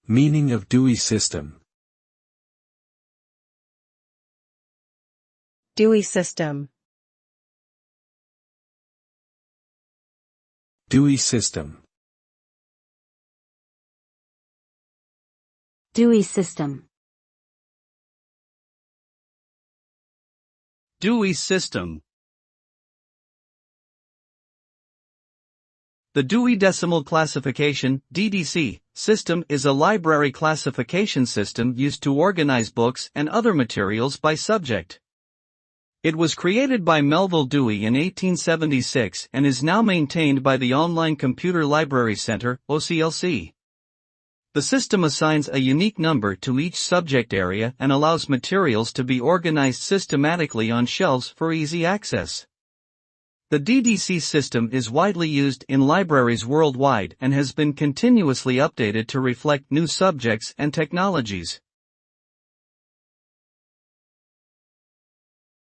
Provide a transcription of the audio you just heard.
Meaning of Dewey system. Dewey system. Dewey system. Dewey system. Dewey system. The Dewey Decimal Classification (DDC) system is a library classification system used to organize books and other materials by subject. It was created by Melville Dewey in 1876 and is now maintained by the Online Computer Library Center (OCLC). The system assigns a unique number to each subject area and allows materials to be organized systematically on shelves for easy access. The DDC system is widely used in libraries worldwide and has been continuously updated to reflect new subjects and technologies.